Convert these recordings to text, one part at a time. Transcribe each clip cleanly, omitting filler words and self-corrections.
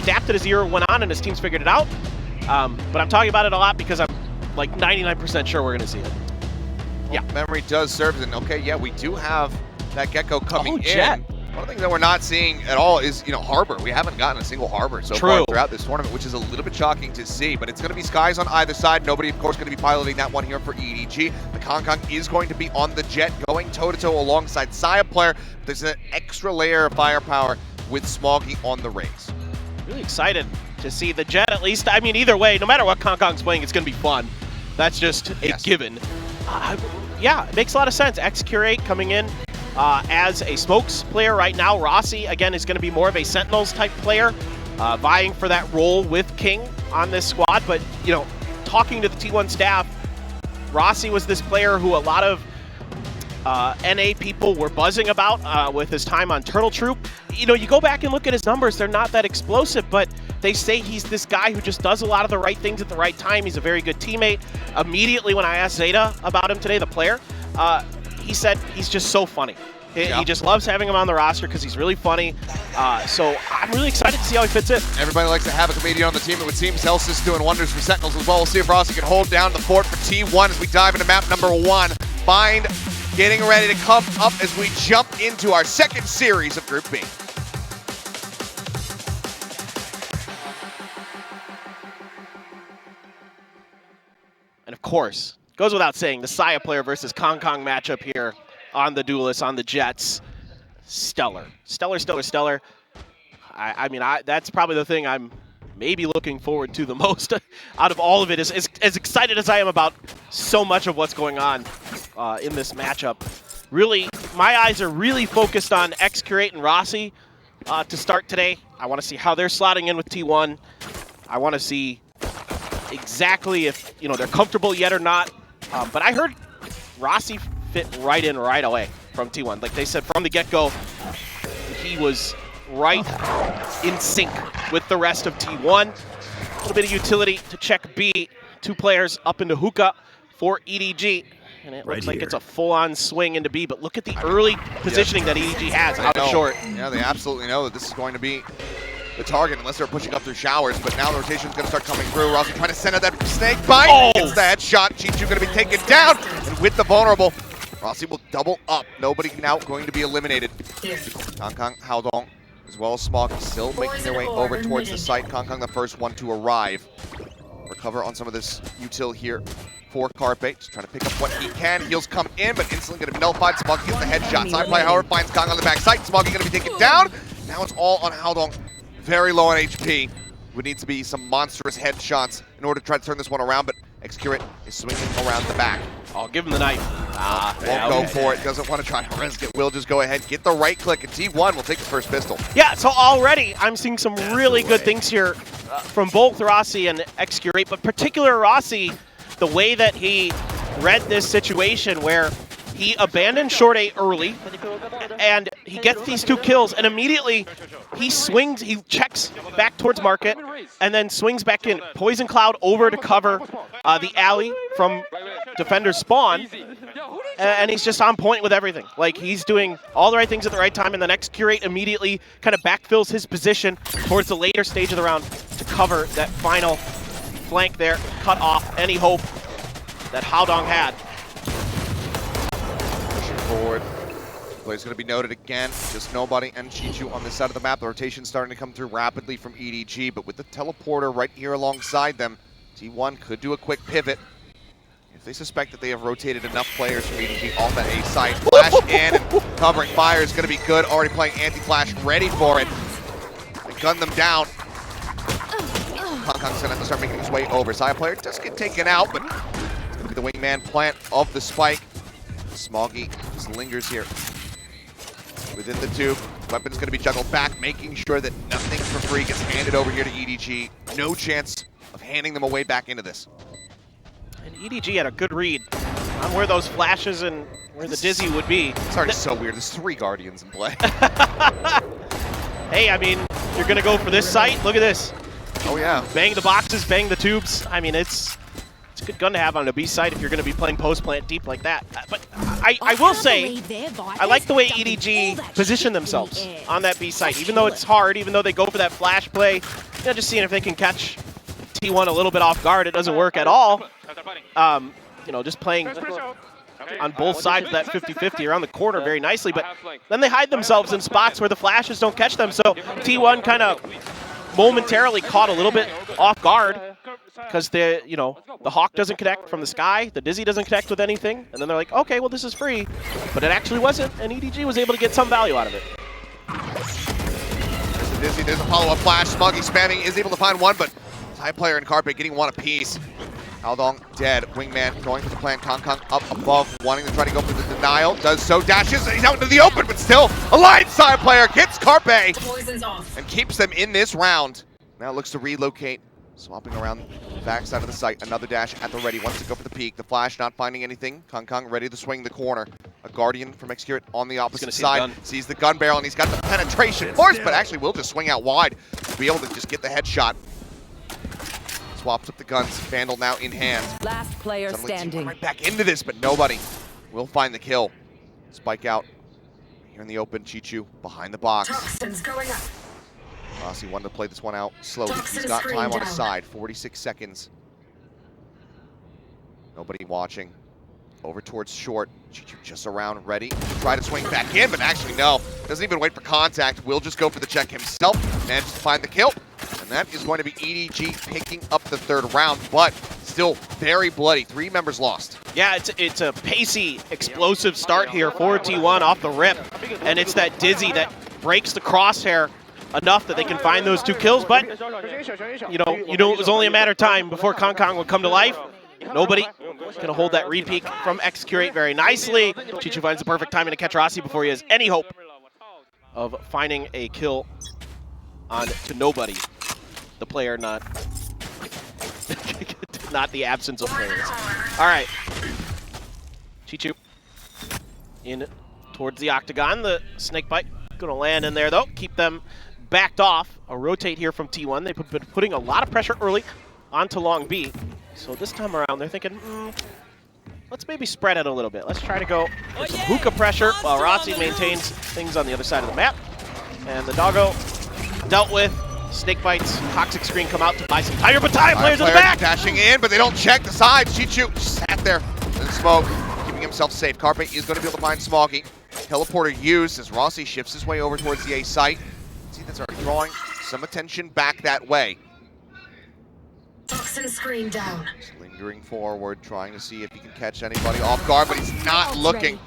adapted as the year went on and his team's figured it out. But I'm talking about it a lot because I'm like 99% sure we're going to see it. Well, yeah. Memory does serve, and okay, yeah, we do have that Gecko coming in. Jet. One of the things that we're not seeing at all is, Harbor. We haven't gotten a single Harbor so far throughout this tournament, which is a little bit shocking to see. But it's going to be Skies on either side. Nobody, of course, going to be piloting that one here for EDG. The Kong is going to be on the Jet, going toe-to-toe alongside Saya player. There's an extra layer of firepower with Smoggy on the Rays. Really excited to see the Jet at least. I mean, either way, no matter what Kong's playing, it's going to be fun. That's just a given. Yeah, it makes a lot of sense. X-Curate coming in as a smokes player right now. Rossi, again, is going to be more of a Sentinels type player, vying for that role with King on this squad. But, talking to the T1 staff, Rossi was this player who a lot of NA people were buzzing about with his time on Turtle Troop. You go back and look at his numbers, they're not that explosive, but they say he's this guy who just does a lot of the right things at the right time. He's a very good teammate. Immediately when I asked Zeta about him today, the player, he said he's just so funny. He just loves having him on the roster because he's really funny. So I'm really excited to see how he fits in. Everybody likes to have a comedian on the team. It would seem Celsius doing wonders for Sentinels as well. We'll see if Rossi can hold down the fort for T1 as we dive into map number 1. Bind getting ready to come up as we jump into our second series of Group B. And of course, goes without saying, the Saya player versus Kong matchup here on the Duelists, on the Jets. Stellar. Stellar. I mean, that's probably the thing I'm maybe looking forward to the most out of all of it. Is as excited as I am about so much of what's going on in this matchup. Really, my eyes are really focused on X-Curate and Rossi to start today. I want to see how they're slotting in with T1. I want to see exactly if they're comfortable yet or not. But I heard Rossi fit right in right away from T1. Like they said from the get-go, he was right in sync with the rest of T1. A little bit of utility to check B. 2 players up into hookah for EDG. And it looks like it's a full-on swing into B, but look at the early positioning that EDG has out of short. Yeah, they absolutely know that this is going to be the target unless they're pushing up through showers, but now the rotation's going to start coming through. Rossi trying to send out that snake bite. Gets the headshot. Chichu going to be taken down. And with the vulnerable, Rossi will double up. Nobody now going to be eliminated. Kong, Haodong, as well as Smog still making their way over towards the site. Kong the first one to arrive. Recover on some of this util here for Carpe. Just trying to pick up what he can. Heals come in, but instantly going to be nullified. Smoggy gets the headshot. Side-play, however, finds Kong on the back side. Smoggy going to be taken down. Now it's all on Haodong. Very low on HP. Would need to be some monstrous headshots in order to try to turn this one around, but X-Curate is swinging around the back. I'll give him the knife. Won't go for it. Doesn't want to try to risk it. Will just go ahead, get the right click, and T1 will take his first pistol. Yeah, so already I'm seeing some really good things here from both Rossi and X-Curate, but particular Rossi, the way that he read this situation where he abandoned short A early, and he gets these 2 kills, and immediately he swings, he checks back towards market, and then swings back in. Poison Cloud over to cover the alley from defender spawn, and he's just on point with everything. Like, he's doing all the right things at the right time, and the next Curate immediately kind of backfills his position towards the later stage of the round to cover that final flank there, cut off any hope that Haodong had. Forward. Play's going to be noted again. Just nobody and Chichu on this side of the map. The rotation's starting to come through rapidly from EDG, but with the teleporter right here alongside them, T1 could do a quick pivot. If they suspect that they have rotated enough players from EDG off that A site, flash in and covering fire is going to be good. Already playing anti-flash, ready for it. They gun them down. Kong's going to have to start making his way over. Side player does get taken out, but it's going to be the wingman plant of the spike. Smoggy just lingers here within the tube. Weapon's going to be juggled back, making sure that nothing for free gets handed over here to EDG. No chance of handing them away back into this. And EDG had a good read on where those flashes and where the Dizzy would be. It's already so weird. There's 3 Guardians in play. Hey, I mean, you're going to go for this site. Look at this. Oh, yeah. Bang the boxes, bang the tubes. I mean, it's a good gun to have on a B site if you're going to be playing post-plant deep like that. But I will say, I like the way EDG position themselves on that B site. Even though it's hard, even though they go for that flash play, know, just seeing if they can catch T1 a little bit off guard. It doesn't work at all. You know, just playing on both sides of that 50-50 around the corner very nicely, but then they hide themselves in spots where the flashes don't catch them. So T1 kind of momentarily caught a little bit off guard because the Hawk doesn't connect from the sky, the Dizzy doesn't connect with anything, and then they're like, okay, well this is free, but it actually wasn't, and EDG was able to get some value out of it. There's the Dizzy, there's a follow-up flash. Smoggy spamming, is able to find one, but High player and Carpe getting one apiece. Aldong dead. Wingman going for the plan. Kong up above, wanting to try to go for the denial. Does so, dashes, he's out into the open, but still a line side player gets Carpe and keeps them in this round. Now looks to relocate, swapping around the backside of the site. Another dash at the ready, wants to go for the peak. The flash not finding anything. Kong ready to swing the corner. A Guardian from Execute on the opposite side. Sees the gun barrel and he's got the penetration force, but actually will just swing out wide to be able to just get the headshot. Swaps up the guns. Vandal now in hand. Last player standing. Right back into this, but nobody will find the kill. Spike out here in the open. Chichu behind the box. Toxins going up. Rossi wanted to play this one out slowly. He's got time on his side. 46 seconds. Nobody watching. Over towards short. Chichu just around, ready to try to swing back in, but actually no. Doesn't even wait for contact. Will just go for the check himself. Manages to find the kill. And that is going to be EDG picking up the third round, but still very bloody. 3 members lost. Yeah, it's a pacey, explosive start here for T1 off the rip. And it's that Dizzy that breaks the crosshair enough that they can find those 2 kills, but you know it was only a matter of time before Kong would come to life. Nobody gonna hold that repeat from X-Curate very nicely. Chichu finds the perfect timing to catch Rossi before he has any hope of finding a kill on to nobody. The player not the absence of players. All right, Chichu in towards the octagon. The snake bite gonna land in there though. Keep them backed off. A rotate here from T1. They've been putting a lot of pressure early onto Long B. So this time around, they're thinking, let's maybe spread it a little bit. Let's try to go for some hookah pressure while Rossi maintains things on the other side of the map. And the doggo dealt with. Snake bites, toxic screen come out to buy some time, but time players in the back! Dashing in, but they don't check the sides. Chichu sat there in the smoke, keeping himself safe. Carpe is going to be able to find Smoggy. Teleporter used as Rossi shifts his way over towards the A site. See, that's already drawing some attention back that way. Toxin screen down. Just lingering forward, trying to see if he can catch anybody off guard, but he's not looking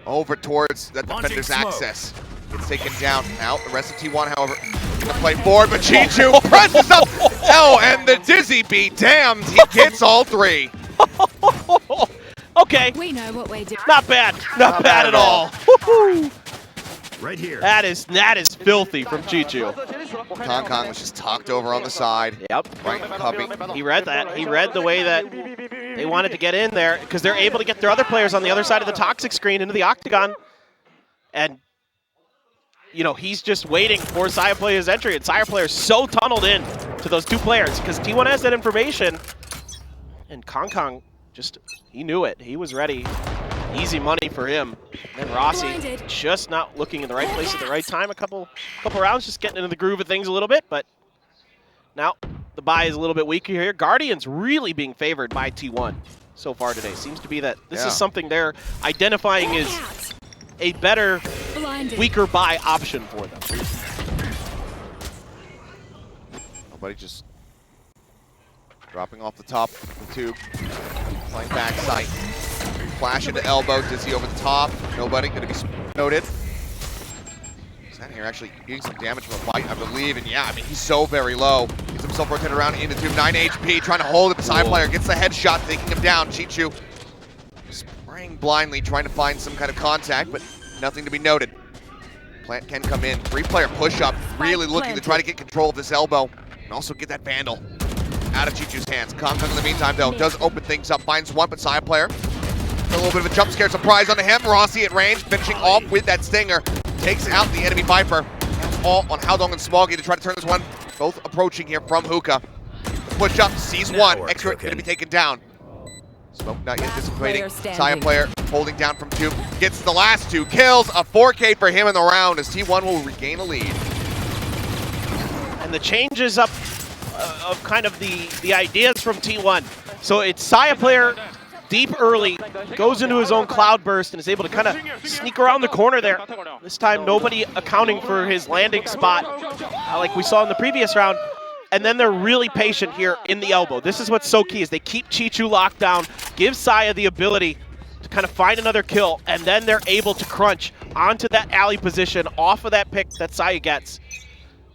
over towards the defender's access. Gets taken down. Now the rest of T1, however, gonna play forward, but Chichu presses up. Oh, and the Dizzy be damned. He gets all 3. Okay. We know what we're doing. Not bad. Not bad at all. Right here. That is filthy from Chichu. Kong was just tucked over on the side. Yep. Right in cubby. He read that. He read the way that they wanted to get in there because they're able to get their other players on the other side of the toxic screen into the octagon. And you know, he's just waiting for Saya Player's entry, and Saya Player's so tunneled in to those 2 players because T1 has that information, and Kong just, he knew it. He was ready. Easy money for him. And Rossi just not looking in the right place at the right time. A couple rounds, just getting into the groove of things a little bit, but now the buy is a little bit weaker here. Guardian's really being favored by T1 so far today. Seems to be that this is something they're identifying as a better, weaker buy option for them. Nobody just dropping off the top of the tube, playing backside. Flash into elbow, Dizzy over the top. Nobody going to be noted. He's out here actually getting some damage from a fight, I believe. And yeah, I mean, he's so very low. Gets himself rotated around into tube, 9 HP, trying to hold it beside player. Gets the headshot, taking him down. Chichu spraying blindly, trying to find some kind of contact, but nothing to be noted. Plant can come in. 3-player push-up, really looking to try to get control of this elbow and also get that Vandal out of Chichu's hands. Kong in the meantime, though, does open things up, finds one, but side player. A little bit of a jump scare surprise onto him. Rossi at range, finishing off with that stinger. Takes out the enemy Viper. That's all on Haldong and Smoggy to try to turn this one. Both approaching here from Hookah. Push up, sees one. Extra going to be taken down. Smoke not yet dissipating. Saya player holding down from 2. Gets the last 2 kills. A 4K for him in the round as T1 will regain a lead. and the changes up of kind of the ideas from T1. So it's Saya player deep early, goes into his own cloud burst and is able to kind of sneak around the corner there. This time nobody accounting for his landing spot like we saw in the previous round. And then they're really patient here in the elbow. This is what's so key, is they keep Chichu locked down, give Saya the ability to kind of find another kill, and then they're able to crunch onto that alley position off of that pick that Saya gets.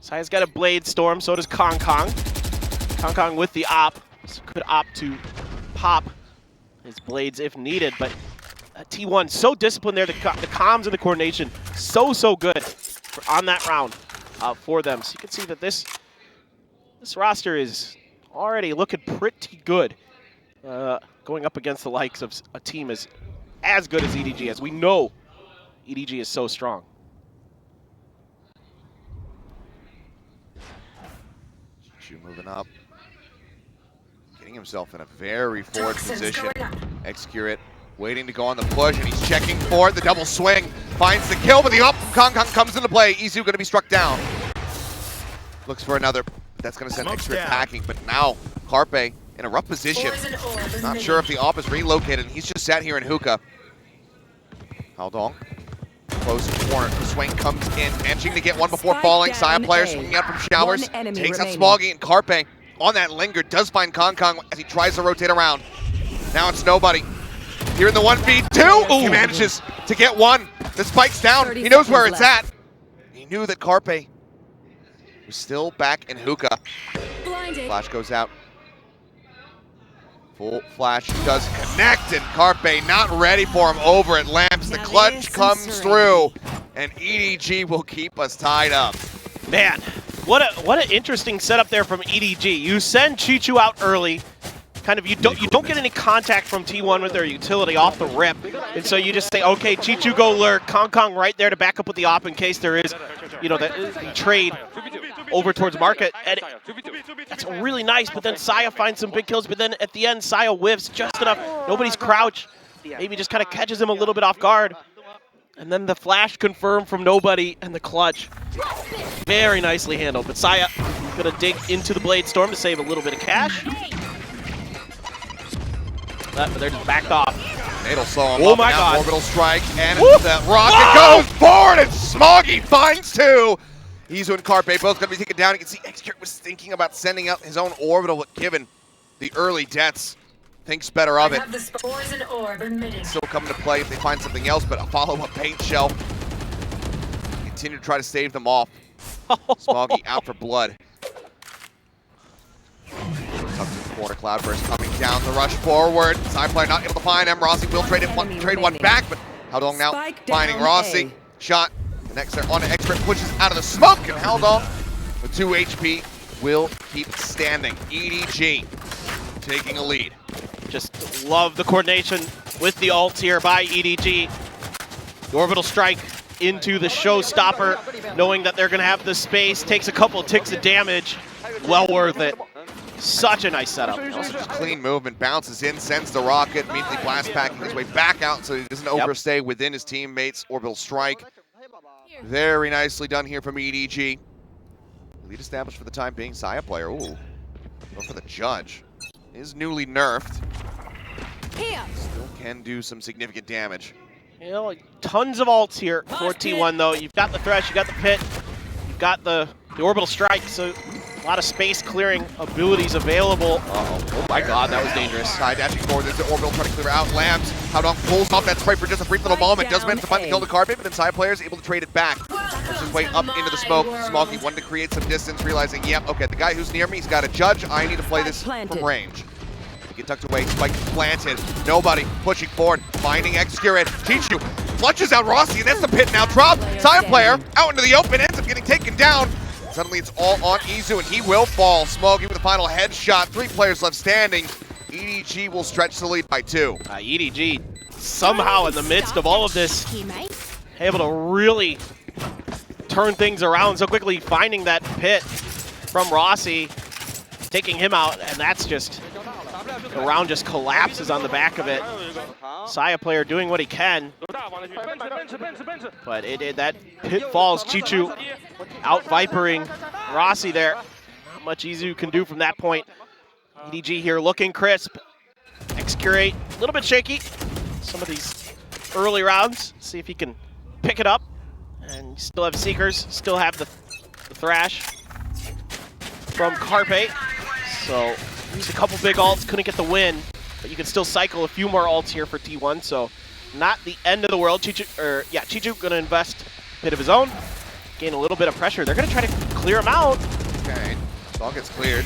Saya's got a Blade Storm, so does Kong Kong. Kong Kong with the op, could opt to pop his blades if needed, but T1 so disciplined there, the comms and the coordination so good on that round for them. So you can see that this roster is already looking pretty good going up against the likes of a team as good as EDG, as we know EDG is so strong. Chichu moving up. Getting himself in a very forward position. Execute, waiting to go on the push, and he's checking for it. The double swing finds the kill, but the up from Kong Kong comes into play. Izu going to be struck down. Looks for another. That's going to send extra packing, but now Carpe in a rough position. Not sure if the op is relocated, and he's just sat here in hookah. Haldong close to the corner. The swing comes in, managing to get one before falling. Saya player swinging out from showers, takes out Smoggy, and Carpe on that linger does find Kong Kong as he tries to rotate around. Now it's nobody. Here in the 1v2, he manages to get one. The spike's down. He knows where it's at. He knew that Carpe was still back in hookah. Flash goes out. Full flash does connect, and Carpe not ready for him over at Lamps. The clutch comes through, and EDG will keep us tied up. Man, what an interesting setup there from EDG. You send Chichu out early. Kind of you don't get any contact from T1 with their utility off the rip, and so you just say, okay, Chichu go lurk, Kong Kong right there to back up with the op in case there is, the trade over towards market, and that's really nice. But then Saya finds some big kills, but then at the end Saya whiffs just enough. Nobody's crouch, maybe just kind of catches him a little bit off guard, and then the flash confirmed from nobody and the clutch. Very nicely handled, but Saya gonna dig into the Blade Storm to save a little bit of cash. But they're just backed off. Natal saw him. Oh my God. Orbital strike, and that rocket goes forward, and Smoggy finds two. Izu and Carpe both going to be taken down. You can see Execute was thinking about sending out his own orbital, but given the early deaths, thinks better of it. Still coming to play if they find something else, but a follow-up paint shell. Continue to try to save them off. Smoggy out for blood. Up to the corner, Cloudburst coming down the rush forward. Side player not able to find him. Rossi will trade one back, but Haldong now finding Rossi. Shot. The next there on an expert pushes out of the smoke, and Haldong with 2 HP will keep standing. EDG taking a lead. Just love the coordination with the ult here by EDG. The orbital strike into the showstopper, knowing that they're going to have the space, takes a couple of ticks of damage. Well worth it. Such a nice setup. Also just clean movement, bounces in, sends the rocket, immediately blast packing his way back out so he doesn't overstay within his teammates. Orbital strike. Very nicely done here from EDG. Lead established for the time being. Saya player. Ooh. Go for the judge. Is newly nerfed. Still can do some significant damage. Tons of ults here for T1 though. You've got the Thresh, you've got the Pit, you've got the orbital strike, so a lot of space clearing abilities available. Oh my God, that was dangerous. Side dashing forward, there's the orbital trying to clear out. Lambs, Haldong pulls off that spray for just a brief little moment. Does manage to find the kill to Carpe, but then Side player is able to trade it back. Pushes his way up into the smoke. Smoggy wanted to create some distance, realizing, yep, okay, the guy who's near me, he's got a judge. I need to play this from range. Get tucked away, spike planted. Nobody pushing forward, finding Execute. Chichu flushes out Rossi, and that's the Pit now drop. Side player out into the open, ends up getting taken down. Suddenly it's all on Izu, and he will fall. Smoggy with the final headshot. 3 players left standing. EDG will stretch the lead by 2. EDG somehow in the midst of all of this, able to really turn things around so quickly, finding that Pit from Rossi, taking him out, and that's just The round just collapses on the back of it. Saya player doing what he can. But that pit falls. Chichu out vipering Rossi there. Not much Izu can do from that point. EDG here looking crisp. Excurate, a little bit shaky. Some of these early rounds. See if he can pick it up. And you still have Seekers, still have the Thrash from Carpe. So used a couple big ults, couldn't get the win. But you can still cycle a few more ults here for T1. So not the end of the world. Chichu gonna invest a bit of his own. Gain a little bit of pressure. They're gonna try to clear him out. Okay, all gets cleared.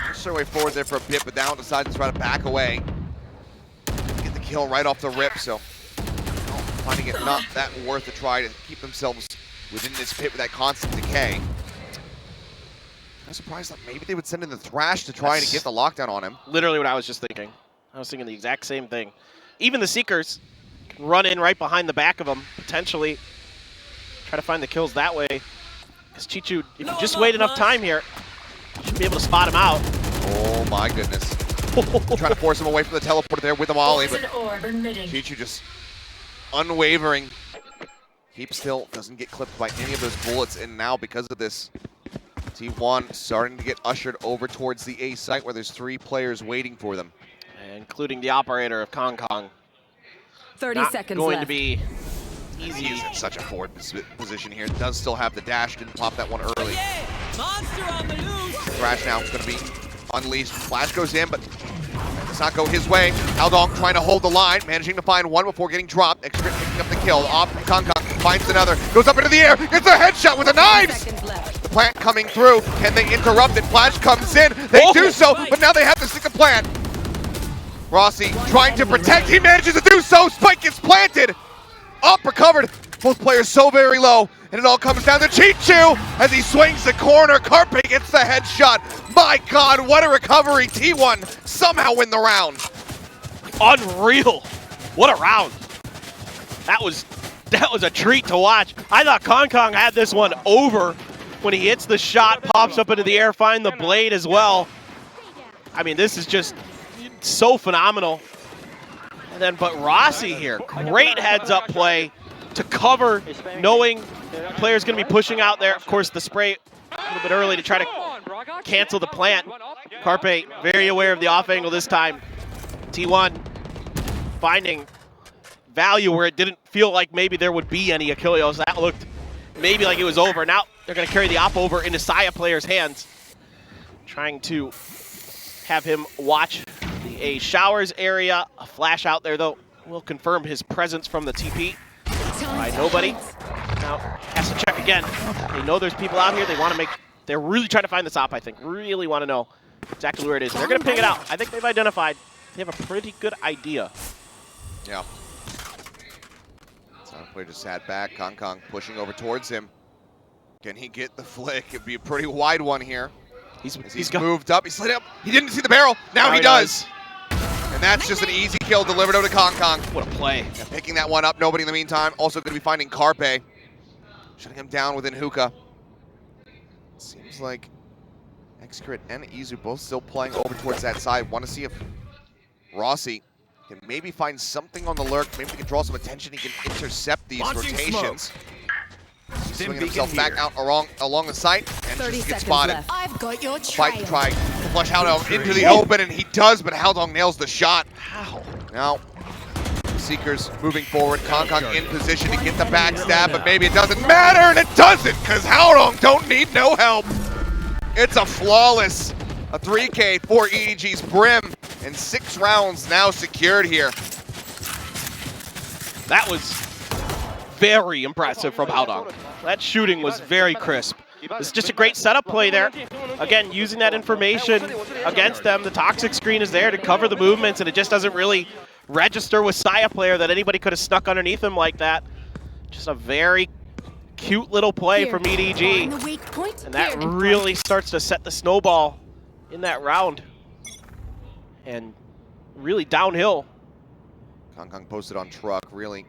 Push their way forward there for a bit, but now decides to try to back away. Get the kill right off the rip, so finding it not that worth a try to keep themselves within this pit with that constant decay. I'm surprised that maybe they would send in the Thrash to try to get the lockdown on him. Literally what I was just thinking. I was thinking the exact same thing. Even the Seekers can run in right behind the back of them, potentially try to find the kills that way. Because Chichu, if you just wait enough time here, you should be able to spot him out. Oh my goodness. Trying to force him away from the teleporter there with the Molly, but Chichu just unwavering. Keeps still, doesn't get clipped by any of those bullets, and now because of this, T1 starting to get ushered over towards the A site where there's 3 players waiting for them. Including the operator of Kong Kong. 30 Not seconds going left. to be easy. He's in such a forward position here. Does still have the dash, didn't pop that one early. Thrash now is going to be unleashed. Flash goes in, but does not go his way. Haldong trying to hold the line, managing to find one before getting dropped. Extra picking up the kill. Off from Kong Kong, finds another. Goes up into the air, gets a headshot with the knives! The plant coming through. Can they interrupt it? Flash comes in. They do so, but now they have to stick the plant. Rossi trying to protect. He manages to do so. Spike gets planted. Up, recovered. Both players so very low. And it all comes down to Chichu as he swings the corner. Carpe gets the headshot. My God, what a recovery. T1 somehow win the round. Unreal. What a round. That was a treat to watch. I thought Kong Kong had this one over when he hits the shot, pops up into the air, find the blade as well. I mean, this is just so phenomenal. And then, but Rossi here, great heads-up play to cover, knowing the player's going to be pushing out there. Of course, the spray a little bit early to try to cancel the plant. Carpe very aware of the off angle this time. T1 finding value where it didn't feel like maybe there would be any Achilleos. That looked maybe like it was over. Now they're going to carry the op over into Saya player's hands. Trying to have him watch the A showers area. A flash out there, though, will confirm his presence from the TP. By nobody. Now has to check again. They know there's people out here. They want to make. They're really trying to find this op, I think. Really want to know exactly where it is. They're going to ping it out. I think they've identified. They have a pretty good idea. Yeah. Player just sat back. Kong Kong pushing over towards him. Can he get the flick? It'd be a pretty wide one here. He's moved up. He slid up. He didn't see the barrel. Now he does. And that's just an easy kill delivered over to Kong Kong. What a play. Yeah, picking that one up. Nobody in the meantime. Also going to be finding Carpe. Shutting him down within hookah. Seems like Excrit and Izu both still playing over towards that side. Want to see if Rossi can maybe find something on the lurk. Maybe he can draw some attention. He can intercept these rotations. He's swinging himself back out along the site and just gets spotted. Left. I've got your Fight trail. to try to flush Haldong into the open, and he does, but Haldong nails the shot. How? Now, Seekers moving forward. Kong Kong in position to get the backstab, but maybe it doesn't matter, and it doesn't, because Haldong don't need no help. It's a flawless 3K for EDG's Brim, and 6 rounds now secured here. That was very impressive from Haldong. That shooting was very crisp. This is just a great setup play there. Again, using that information against them. The toxic screen is there to cover the movements, and it just doesn't really register with Saya player that anybody could have snuck underneath him like that. Just a very cute little play from EDG. And that really starts to set the snowball in that round. And really downhill. Kong Kong posted on truck, really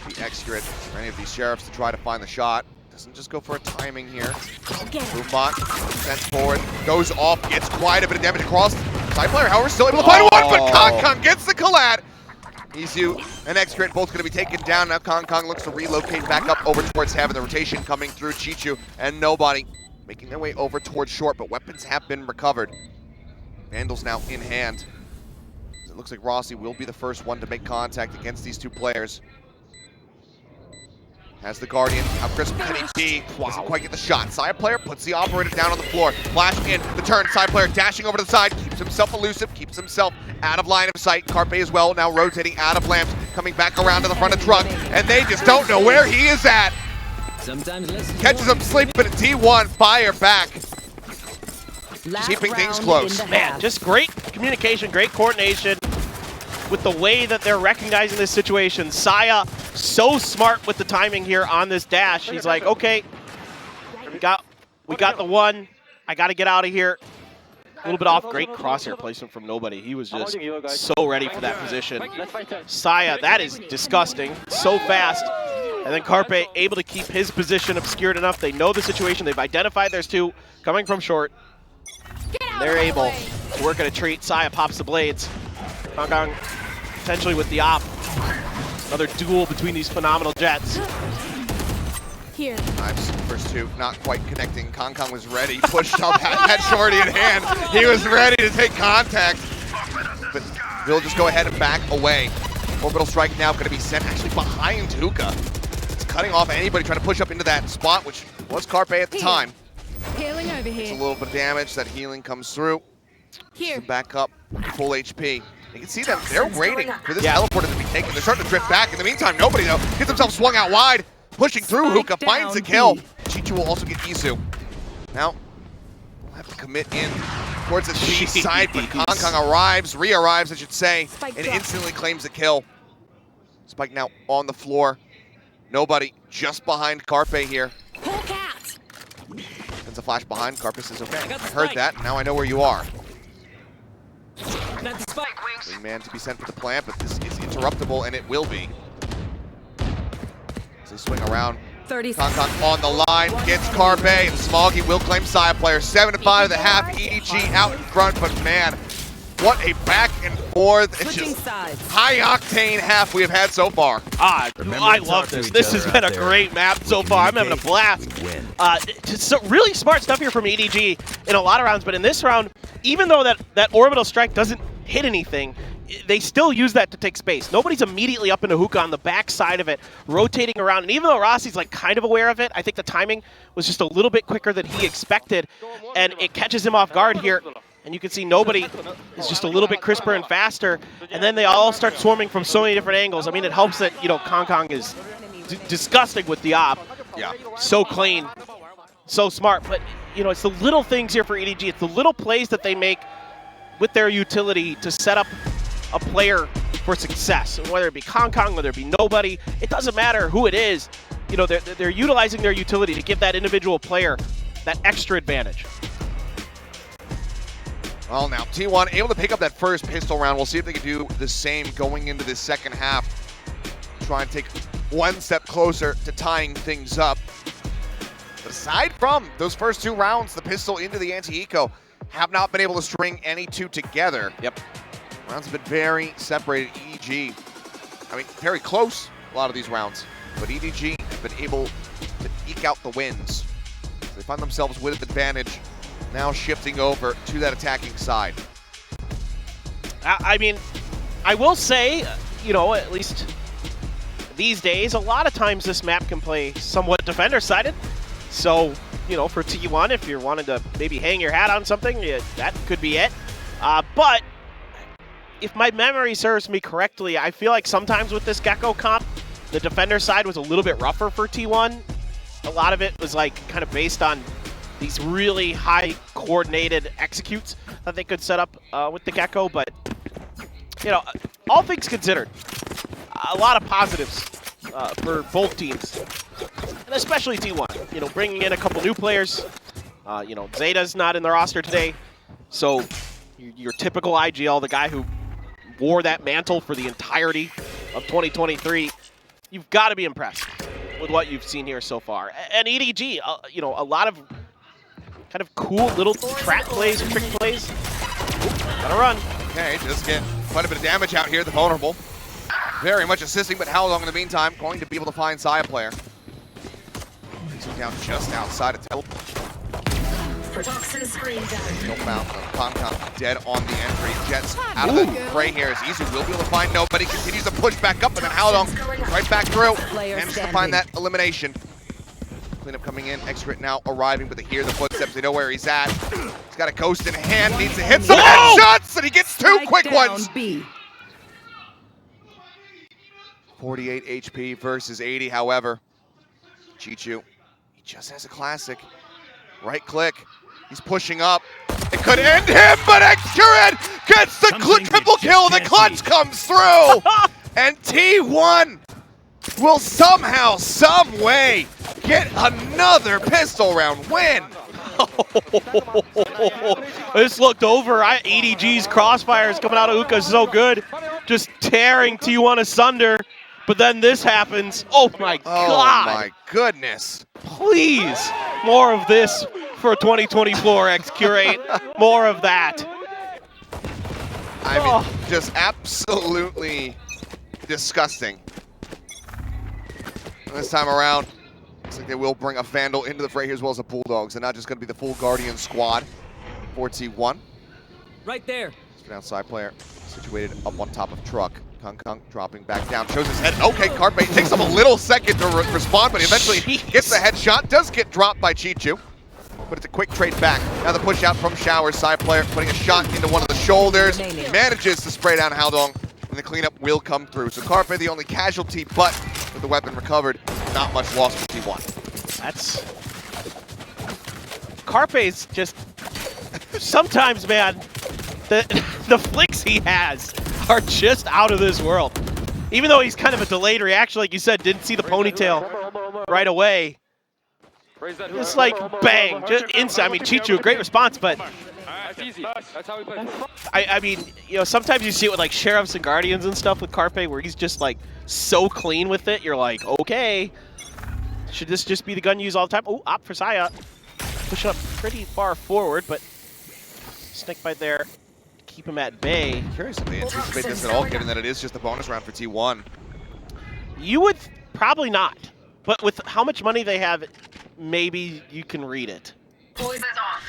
the Excrit for any of these sheriffs to try to find the shot. Doesn't just go for a timing here. Boombot sent forward, goes off, gets quite a bit of damage across. Side player, however, still able to find one, but Kong gets the collat. Izu and X-Grit both going to be taken down. Now Kong looks to relocate back up over towards Heaven. The rotation coming through Chichu and nobody making their way over towards short, but weapons have been recovered. Vandals now in hand. It looks like Rossi will be the first one to make contact against these two players. Has the Guardian, now Chris Penny D doesn't quite get the shot. Side player puts the operator down on the floor. Flash in, the turn, side player dashing over to the side, keeps himself elusive, keeps himself out of line of sight. Carpe as well, now rotating out of lamps, coming back around to the front of truck, and they just don't know where he is at. Catches him sleeping at T1, fire back. Keeping things close. Man, just great communication, great coordination with the way that they're recognizing this situation. Saya, so smart with the timing here on this dash. He's like, okay, we got the one. I got to get out of here. A little bit off. Great crosshair placement from nobody. He was just so ready for that position. Saya, that is disgusting. So fast. And then Carpe able to keep his position obscured enough. They know the situation. They've identified there's two coming from short. They're able to work at a treat. Saya pops the blades. Kong potentially with the op. Another duel between these phenomenal jets. Here. Knives, first two, not quite connecting. Kong was ready, pushed up, had that shorty in hand. He was ready to take contact. But they'll just go ahead and back away. Orbital strike now going to be sent actually behind Hookah. It's cutting off anybody trying to push up into that spot, which was Carpe at the time. Healing over here. It's a little bit of damage. That healing comes through. Here. Back up, full HP. You can see them, they're waiting for this teleporter to be taken. They're starting to drift back. In the meantime, nobody though gets himself swung out wide. Pushing through, Hookah finds the kill. Chichu will also get Izu. Now, we'll have to commit in towards the B side, but Kong re-arrives, I should say, and instantly claims the kill. Spike now on the floor. Nobody, just behind Carpe here. Sends a flash behind. Carpe says, okay, I heard that. Now I know where you are. Wingman to be sent for the plant, but this is interruptible, and it will be. As they swing around, Kong on the line, gets Carpe, and Smoggy will claim side player. 7-5 at the half, EDG out in front, but man, what a back and forth. It's just high-octane half we have had so far. I love this. This has been a great map so far. I'm having a blast. So really smart stuff here from EDG in a lot of rounds, but in this round, even though that orbital strike doesn't hit anything, they still use that to take space. Nobody's immediately up into Hookah on the back side of it, rotating around. And even though Rossi's like kind of aware of it, I think the timing was just a little bit quicker than he expected, and it catches him off guard here. And you can see nobody is just a little bit crisper and faster, and then they all start swarming from so many different angles. I mean, it helps that, you know, Kong is disgusting with the op. Yeah. So clean, so smart. But, you know, it's the little things here for EDG. It's the little plays that they make with their utility to set up a player for success. And whether it be Kong, whether it be nobody, it doesn't matter who it is. You know, they're utilizing their utility to give that individual player that extra advantage. Well, now T1 able to pick up that first pistol round. We'll see if they can do the same going into this second half. Try and take one step closer to tying things up. But aside from those first two rounds, the pistol into the anti-eco have not been able to string any two together. Yep. Rounds have been very separated. EDG, I mean, very close, a lot of these rounds. But EDG have been able to eke out the wins. So they find themselves with an advantage, now shifting over to that attacking side. I mean, I will say, you know, at least these days, a lot of times this map can play somewhat defender-sided. So, you know, for T1, if you're wanting to maybe hang your hat on something, that could be it. But if my memory serves me correctly, I feel like sometimes with this Gecko comp, the defender side was a little bit rougher for T1. A lot of it was like kind of based on these really high coordinated executes that they could set up with the Gecko. But, you know, all things considered, a lot of positives for both teams, and especially T1. You know, bringing in a couple new players. You know, Zeta's not in the roster today, so your typical IGL, the guy who wore that mantle for the entirety of 2023, you've got to be impressed with what you've seen here so far. And EDG, you know, a lot of kind of cool little trap plays and trick plays. Gotta run. Okay, just get quite a bit of damage out here, the vulnerable. Very much assisting, but how long in the meantime? Going to be able to find Saya player. He's down just outside of teleport. Toxin screen down. No bounce. Concon dead on the entry. Jets out of the fray here as Izu will be able to find nobody. Continues to push back up, and then Howdong right back through. Manages to find that elimination. Cleanup coming in. X-Crit now arriving, but they hear the footsteps. They know where he's at. He's got a ghost in hand. Needs to hit some headshots, and he gets two quick ones. 48 HP versus 80, however. Chichu, he just has a classic. Right click. He's pushing up. It could end him, but X-Crit gets the triple kill. The clutch comes through. And T1 will somehow, some way, get another pistol round win. This looked over. EDG's crossfires coming out of Uka is so good. Just tearing T1 asunder. But then this happens. Oh my God. Oh my goodness. Please, more of this for 2024, X-Curate. More of that. I mean, just absolutely disgusting. This time around, looks like they will bring a Vandal into the fray here as well as a Bulldogs, and not just going to be the full Guardian squad for T1. Right there. It's an outside player situated up on top of truck. Kung dropping back down, shows his head. Okay, Carpe takes him a little second to respond, but he eventually gets the headshot. Does get dropped by Chichu, but it's a quick trade back. Now the push out from Showers, side player putting a shot into one of the shoulders. Manages to spray down Howdong, and the cleanup will come through. So Carpe the only casualty, but with the weapon recovered, not much loss for T1. That's... Carpe's just... Sometimes, man, the flicks he has are just out of this world. Even though he's kind of a delayed reaction, like you said, didn't see the ponytail right away. It's like, bang, just instant. I mean, Chichu, great response, but... I mean, you know, sometimes you see it with like Sheriffs and Guardians and stuff with Carpe, where he's just like so clean with it. You're like, okay, should this just be the gun used all the time? Oh, opt for Saya. Push up pretty far forward, but snake bite there. Keep him at bay. Curious if they anticipate this at all, given that it is just a bonus round for T1. You would probably not, but with how much money they have, maybe you can read it. Poison's off.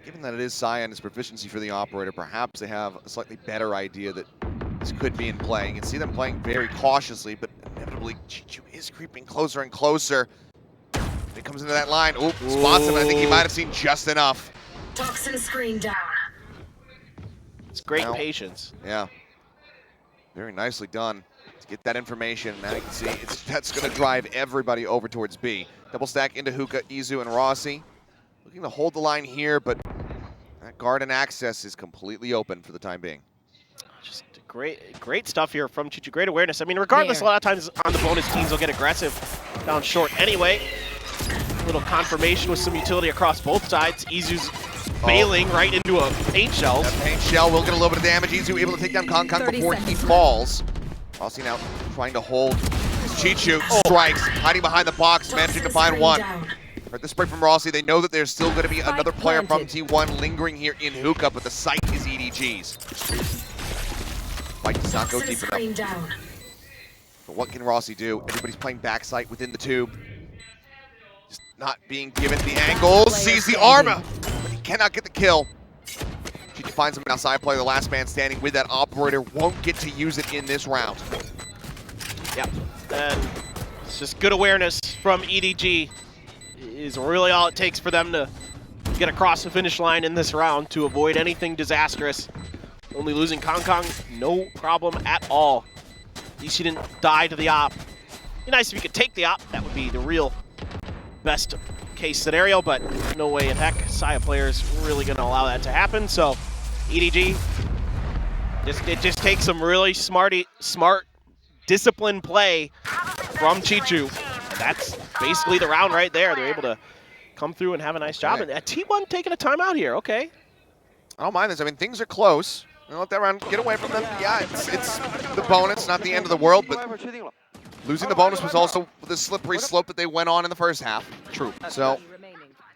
Given that it is Saya and his proficiency for the operator, perhaps they have a slightly better idea that this could be in play. You can see them playing very cautiously, but inevitably Chichu is creeping closer and closer. If it comes into that line, oop, spots him, and I think he might have seen just enough. Toxin screen down. It's great patience. Yeah. Very nicely done to get that information. Now you can see that's going to drive everybody over towards B. Double stack into Hookah, Izu, and Rossi. Looking to hold the line here, but that guard and access is completely open for the time being. Just great stuff here from Chichu. Great awareness. I mean, regardless, a lot of times on the bonus teams, they'll get aggressive down short anyway. A little confirmation with some utility across both sides. Izu's bailing right into a paint shell. That paint shell will get a little bit of damage. Izu able to take down Kong before he falls. Rossi now trying to hold. Chichu strikes, hiding behind the box, managing to find one. Heard the spray from Rossi. They know that there's still going to be another player from T1 lingering here in Hookah, but the site is EDG's. Fight does not go deep enough. But what can Rossi do? Everybody's playing backside within the tube. Just not being given the angles. Sees the armor, but he cannot get the kill. Chichu finds him outside player, the last man standing with that operator. Won't get to use it in this round. Yep. And it's just good awareness from EDG. Is really all it takes for them to get across the finish line in this round to avoid anything disastrous. Only losing Kong, no problem at all. At least you didn't die to the op. It'd be nice if you could take the op. That would be the real best case scenario, but no way in heck Saya players really going to allow that to happen. So EDG, it just takes some really smart, disciplined play from Chichu. That's basically the round right there. They're able to come through and have a nice job. And T1 taking a timeout here. Okay. I don't mind this. I mean, things are close. Don't let that round get away from them. Yeah, it's the bonus, not the end of the world, but Losing the bonus was also the slippery slope that they went on in the first half. True. So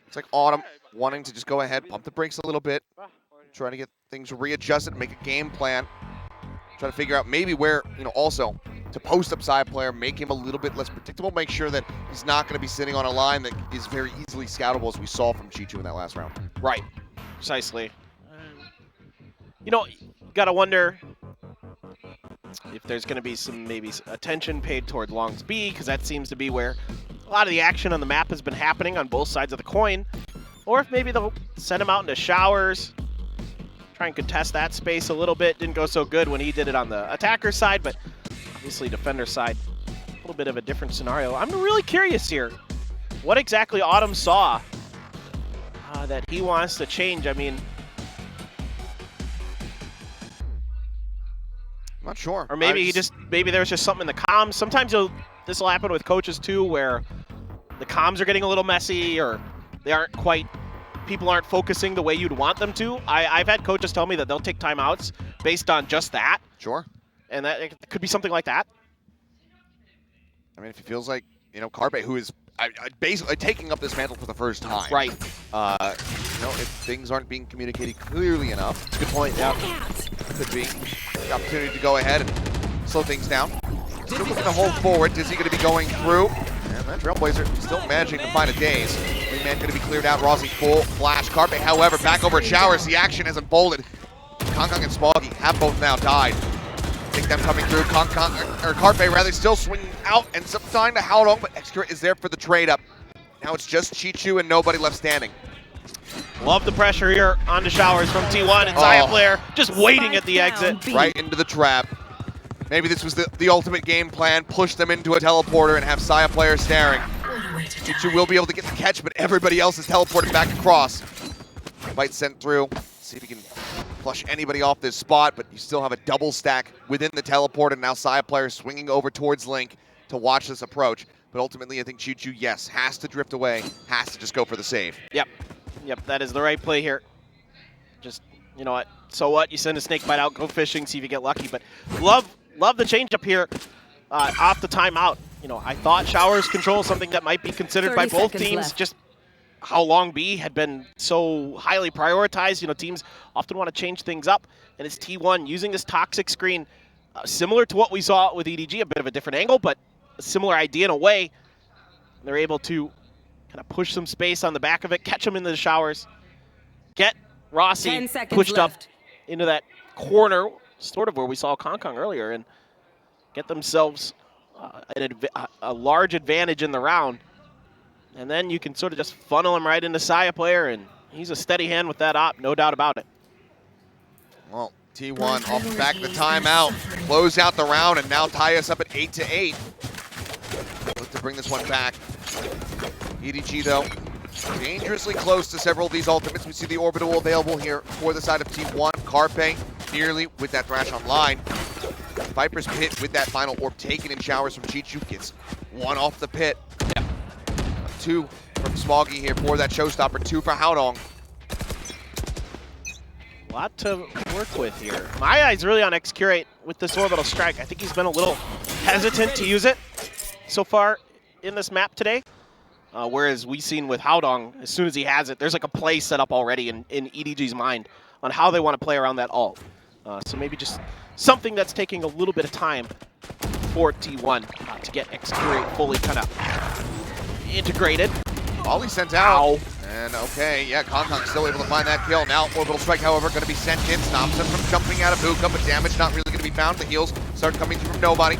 it's like Autumn wanting to just go ahead, pump the brakes a little bit, trying to get things readjusted, make a game plan, try to figure out maybe where, also to post up side player, make him a little bit less predictable, make sure that he's not going to be sitting on a line that is very easily scoutable, as we saw from Chichu in that last round. Right. Precisely. You gotta wonder if there's going to be some maybe attention paid toward Longs B, because that seems to be where a lot of the action on the map has been happening on both sides of the coin. Or if maybe they'll send him out into showers, try and contest that space a little bit. Didn't go so good when he did it on the attacker side, but obviously defender side, a little bit of a different scenario. I'm really curious here. What exactly Autumn saw that he wants to change? I mean, I'm not sure. or maybe maybe there's just something in the comms. Sometimes this will happen with coaches too, where the comms are getting a little messy, or people aren't focusing the way you'd want them to. I've had coaches tell me that they'll take timeouts based on just that. Sure. And that it could be something like that. I mean, if he feels like, Carpe, who is basically taking up this mantle for the first time. Right. If things aren't being communicated clearly enough. Good point, yeah. Could be the opportunity to go ahead and slow things down. Still looking to hold forward. Dizzy going to be going through. And that Trailblazer still managing to find a daze. Wingman going to be cleared out. Rossi full flash. Carpe, however, back over at Showers. The action has unfolded. Kong and Smoggy have both now died. I think them coming through. Carpe rather still swinging out and some time to Howdong, but Extra is there for the trade up. Now it's just Chichu and nobody left standing. Love the pressure here onto Showers from T1 and Zaya Player just waiting at the exit. Right into the trap. Maybe this was the ultimate game plan. Push them into a teleporter and have Saya Player staring. Chichu will be able to get the catch, but everybody else is teleported back across. Bite sent through. See if he can flush anybody off this spot, but you still have a double stack within the teleport, and now Saya Player swinging over towards Link to watch this approach. But ultimately, I think Chichu, yes, has to drift away, has to just go for the save. Yep, that is the right play here. Just, you know what, so what? You send a snake bite out, go fishing, see if you get lucky. But love the change up here off the timeout. I thought Showers control something that might be considered by both teams. Left. Just how Long B had been so highly prioritized. Teams often want to change things up, and it's T1 using this toxic screen, similar to what we saw with EDG, a bit of a different angle, but a similar idea in a way. They're able to kind of push some space on the back of it, catch him into the showers, get Rossi pushed up into that corner, sort of where we saw Kong earlier, and get themselves a large advantage in the round. And then you can sort of just funnel him right into Saya Player, and he's a steady hand with that op, no doubt about it. Well, T1 off the back of the timeout, close out the round, and now tie us up at 8-8. Look to bring this one back. EDG, though, dangerously close to several of these ultimates. We see the orbital available here for the side of T1. Carpe nearly with that Thrash online. Viper's Pit with that final orb taken in Showers from Chichu. Gets one off the pit. Two from Smoggy here for that showstopper. Two for Howdong. A lot to work with here. My eye's really on Excurate with this orbital strike. I think he's been a little hesitant to use it so far in this map today. Whereas we've seen with Howdong, as soon as he has it, there's like a play set up already in EDG's mind on how they want to play around that ult. So maybe just something that's taking a little bit of time for T1 to get Excurate fully kind of integrated. Volley sent out. And okay, yeah, Kong still able to find that kill. Now orbital strike, however, going to be sent in. Stops him from jumping out of Buka, but damage not really going to be found. The heals start coming through from nobody.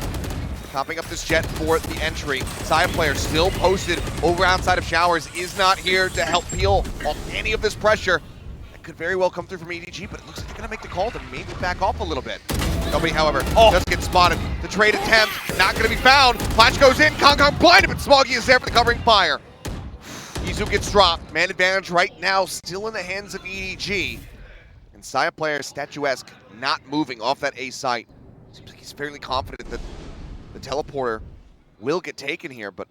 Topping up this jet for the entry. Saya Player still posted over outside of Showers. Is not here to help peel off any of this pressure. That could very well come through from EDG, but it looks like they're going to make the call to maybe back off a little bit. Nobody, however, just gets spotted. The trade attempt, not going to be found. Flash goes in, Kong blinded, but Smoggy is there for the covering fire. Izu gets dropped. Man advantage right now still in the hands of EDG. And Saya Player, statuesque, not moving off that A site. Seems like he's fairly confident that the teleporter will get taken here, but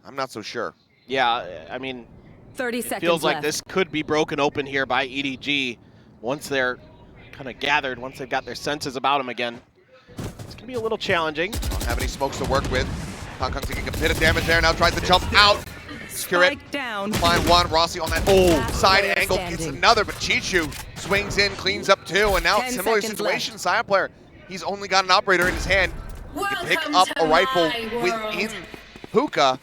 I'm not so sure. Yeah, I mean, 30 it seconds feels like left. this could be broken open here by EDG once they're kind of gathered, once they've got their senses about him again. It's going can be a little challenging. Don't have any smokes to work with. Kong taking a bit of damage there, now tries to jump out. Secure it. Down. Find one, Rossi on that side angle, gets another, but Chichu swings in, cleans up two, and now 10 similar seconds situation, Side player, he's only got an operator in his hand. He can pick Welcome up to a rifle my world. within Hookah,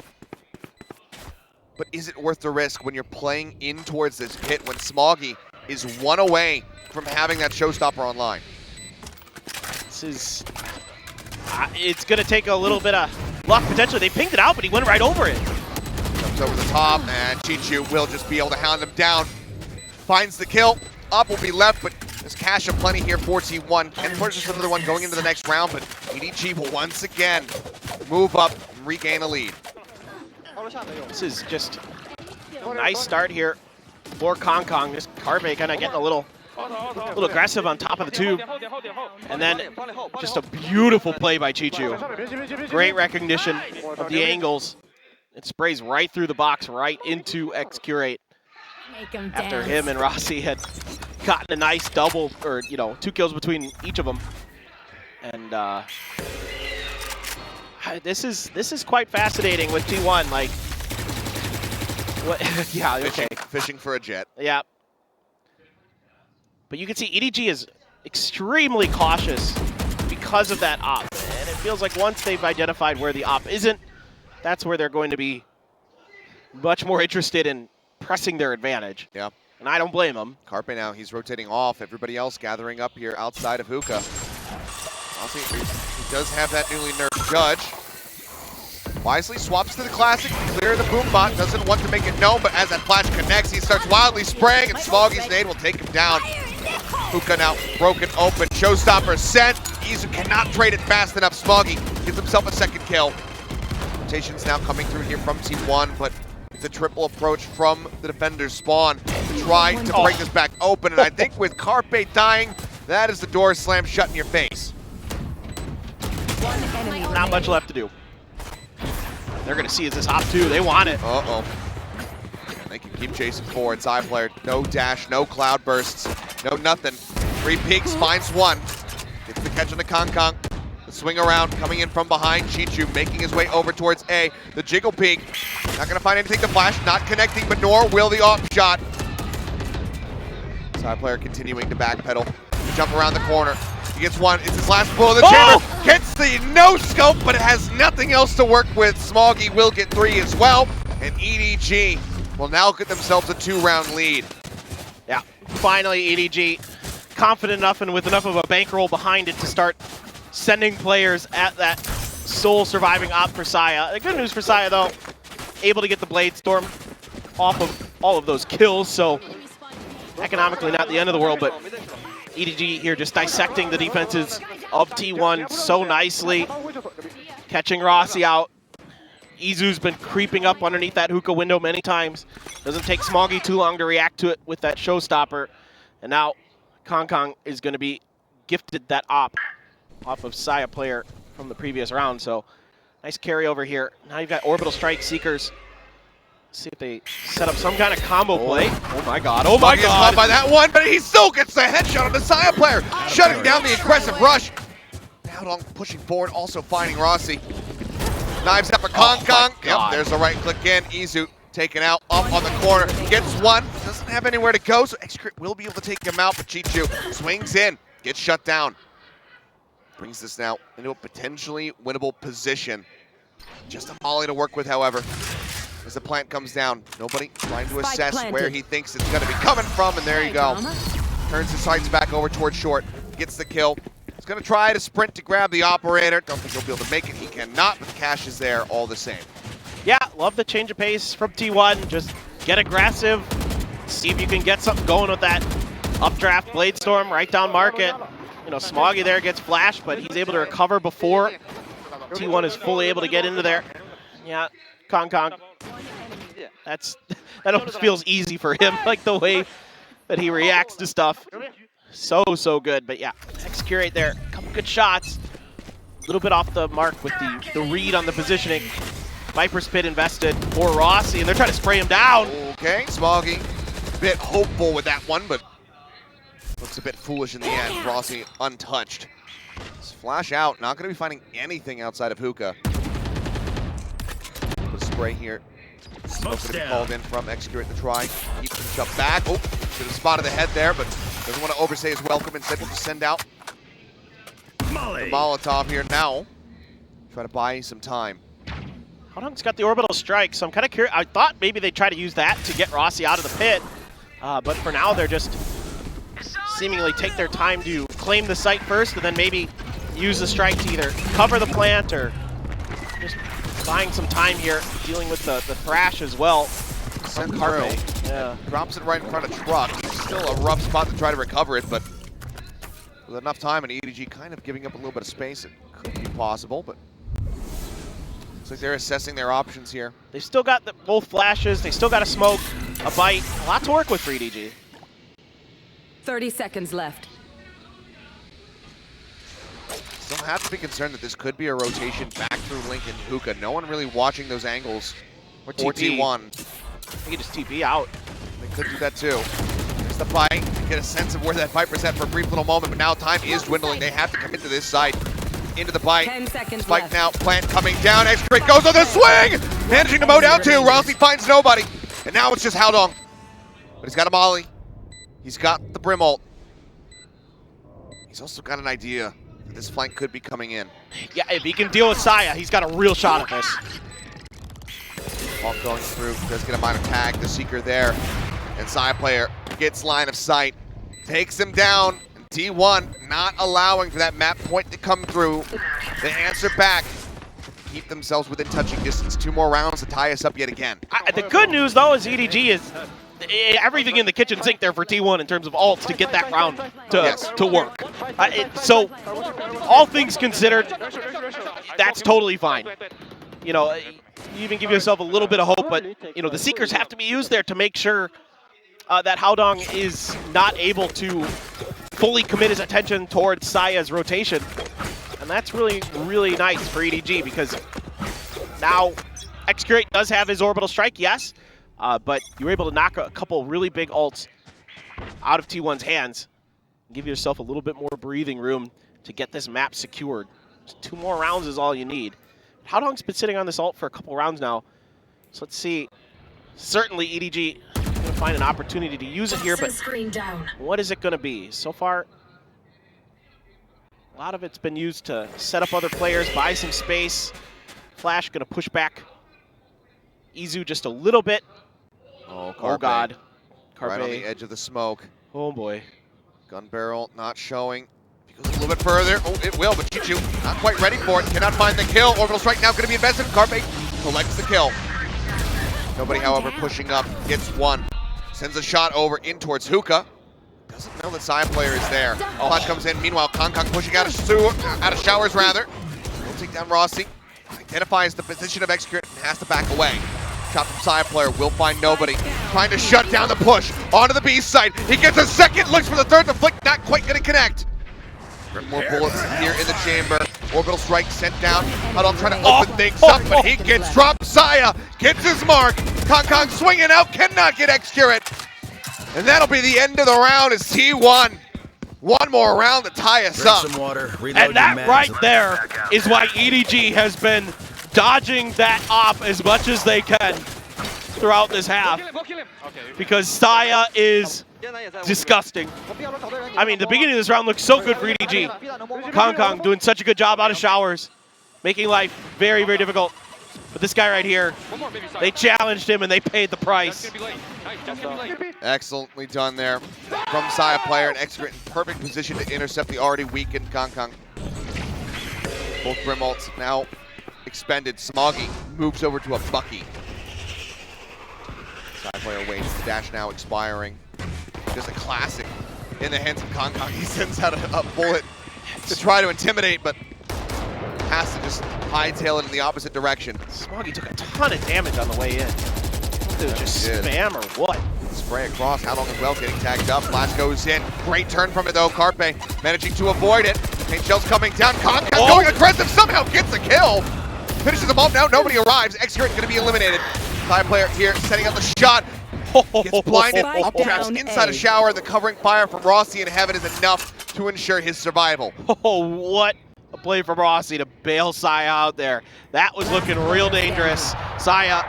but is it worth the risk when you're playing in towards this pit when Smoggy is one away from having that showstopper online? This is, it's gonna take a little bit of luck potentially. They pinged it out, but he went right over it. Comes over the top, and Chichu will just be able to hound him down. Finds the kill. Up will be left, but there's cash aplenty here for T1. Can purchase another one going into the next round, but EDG will once again move up and regain a lead. This is just a nice start here for Kong. This Carpe kind of getting a little aggressive on top of the tube. And then just a beautiful play by Chichu. Great recognition of the angles. It sprays right through the box, right into X-Curate. Make 'em After dance. him and Rossi had gotten a nice double, or 2 kills between each of them. And this is quite fascinating with T1. Like, what? Yeah, okay. Fishing for a jet. Yeah. But you can see EDG is extremely cautious because of that op. And it feels like once they've identified where the op isn't, that's where they're going to be much more interested in pressing their advantage. Yeah. And I don't blame them. Carpe now, he's rotating off. Everybody else gathering up here outside of Hookah. Rossi, he does have that newly nerfed Judge. Wisely swaps to the Classic, clear the boom bot, doesn't want to make it known, but as that flash connects, he starts wildly spraying, and Smoggy's nade will take him down. Hookah now broken open, showstopper sent. Izu cannot trade it fast enough. Smoggy gets himself a second kill. Rotations now coming through here from T1, but the triple approach from the defender's spawn to try to break this back open, and I think with Carpe dying, that is the door slammed shut in your face. One enemy. Not much left to do. They're going to see this op too. They want it. Uh-oh. And they can keep chasing forward. Side player, no dash, no cloud bursts, no nothing. 3 peeks, finds one. Gets the catch on the Kong. The swing around, coming in from behind. Chichu making his way over towards A. The jiggle peek. Not going to find anything to flash. Not connecting, but nor will the off shot. Side player continuing to backpedal. To jump around the corner. He gets one. It's his last pull of the chamber. Gets the no scope, but it has nothing else to work with. Smoggy will get 3 as well. And EDG will now get themselves a 2-round lead. Yeah, finally EDG confident enough and with enough of a bankroll behind it to start sending players at that sole surviving op for Saya. The good news for Saya, though, able to get the Blade Storm off of all of those kills, so economically not the end of the world, but EDG here just dissecting the defenses of T1 so nicely, catching Rossi out. Izu's been creeping up underneath that hookah window many times. Doesn't take Smoggy too long to react to it with that showstopper. And now Kong is going to be gifted that op off of Saya player from the previous round. So nice carryover here. Now you've got Orbital Strike Seekers. See if they set up some kind of combo play. Oh my god, oh my god. Is god. caught by that one, but he still gets the headshot on the Saya player, shutting down the aggressive rush. Now long pushing forward, also finding Rossi. Knives up for Kong. Yep, there's the right click in. Izu taken out, up on the corner, gets one. Doesn't have anywhere to go, so X-Crit will be able to take him out, but Chichu swings in, gets shut down. Brings this now into a potentially winnable position. Just a molly to work with, however. As the plant comes down, nobody trying to assess where he thinks it's going to be coming from, and there you go. Turns his sights back over towards short, gets the kill. He's going to try to sprint to grab the operator. Don't think he'll be able to make it. He cannot, but the cash is there all the same. Yeah, love the change of pace from T1. Just get aggressive, see if you can get something going with that updraft Blade Storm right down market. You know, Smoggy there gets flashed, but he's able to recover before T1 is fully able to get into there. Yeah, Kong. That almost feels easy for him, like the way that he reacts to stuff. So good, but yeah, X-Curate there, a couple good shots. A little bit off the mark with the read on the positioning. Viper's Pit invested for Rossi, and they're trying to spray him down. Okay, Smoggy, a bit hopeful with that one, but looks a bit foolish in the end. Rossi untouched. Flash out, not going to be finding anything outside of Hookah. Put a spray here. Smoke's going to be called in from Execute to try. Keeps him shoved back. Oh, should have spotted the head there, but doesn't want to overstay his welcome. Instead, will just send out the Molotov here now. Try to buy some time. Howdong's got the orbital strike, so I'm kind of curious. I thought maybe they'd try to use that to get Rossi out of the pit, but for now they're just seemingly take their time to claim the site first and then maybe use the strike to either cover the plant or just buying some time here, dealing with the thrash as well. Send Carpe. Yeah. Drops it right in front of Truck. Still a rough spot to try to recover it, but with enough time and EDG kind of giving up a little bit of space, it could be possible, but looks like they're assessing their options here. They still got both flashes, they still got a smoke, a bite, a lot to work with for EDG. 30 seconds left. Still have to be concerned that this could be a rotation back through Link and Hookah. No one really watching those angles Or for TP. T1. They can just TP out. They could do that too. There's the bite. Get a sense of where that Viper's at for a brief little moment, but now time is dwindling. They have to commit to this side. Into the bite. 10 seconds Spike left. now. Plant coming down. X-Great goes on the swing! Managing to mow down two. Rossi finds nobody. And now it's just Howdong. But he's got a molly. He's got the Brim ult. He's also got an idea that this flank could be coming in. Yeah, if he can deal with Saya, he's got a real shot at this. Hawk going through, does get a minor tag, the Seeker there. And Saya player gets line of sight, takes him down. And T1 not allowing for that map point to come through. They answer back, keep themselves within touching distance. 2 more rounds to tie us up yet again. The good news, though, is EDG is everything in the kitchen sink there for T1 in terms of ults to get that round to work. So, all things considered, that's totally fine. You know, you even give yourself a little bit of hope, but, you know, the Seekers have to be used there to make sure that Howdong is not able to fully commit his attention towards Saya's rotation. And that's really, really nice for EDG because now X-Curate does have his orbital strike, yes, but you were able to knock a couple really big ults out of T1's hands and give yourself a little bit more breathing room to get this map secured. Just 2 more rounds is all you need. Howdong's been sitting on this ult for a couple rounds now, so let's see. Certainly EDG is going to find an opportunity to use it here, but what is it going to be? So far, a lot of it's been used to set up other players, buy some space. Flash going to push back Izu just a little bit. Oh, Oh God. Carpe. Right on the edge of the smoke. Oh boy. Gun barrel not showing. If he goes a little bit further. Oh, it will, but Chichu not quite ready for it. Cannot find the kill. Orbital strike now going to be invested. Carpe collects the kill. Nobody, however, pushing up. Gets one. Sends a shot over in towards Hookah. Doesn't know that Saya player is there. Flash comes in. Meanwhile, Kong pushing out of showers rather. Will take down Rossi. Identifies the position of Execute and has to back away. Shot from Saya player, will find nobody. Trying to shut down the push onto the B side. He gets a second, looks for the third, the flick not quite gonna connect. More bullets here in the chamber. Orbital strike sent down. Howdong trying to open things up, but he gets dropped. Saya gets his mark. Kong swinging out, cannot get Execute. And that'll be the end of the round as T1. 1 more round to tie us up. Some water, And that right there is why EDG has been dodging that op as much as they can throughout this half. Because Saya is disgusting. I mean, the beginning of this round looks so good for EDG. Kong doing such a good job out of showers, making life very, very difficult. But this guy right here, they challenged him and they paid the price. Excellently done there from Saya player, and Execute in perfect position to intercept the already weakened Kong. Both Brim ults now expended. Smoggy moves over to a Bucky. Saya player waits, the dash now expiring. Just a classic in the hands of Kong. He sends out a bullet to try to intimidate, but has to just hightail it in the opposite direction. Smoggy took a ton of damage on the way in. Dude, just spam or what? Spray across, Howdong as well getting tagged up. Flash goes in. Great turn from it though. Carpe managing to avoid it. Paint shell's coming down. Kong going aggressive, somehow gets a kill. Finishes him off now, nobody arrives. Execute going to be eliminated. Time player here setting up the shot. Gets blinded, up traps inside a shower. The covering fire from Rossi in heaven is enough to ensure his survival. Oh, what a play from Rossi to bail Saya out there. That was looking real dangerous. Saya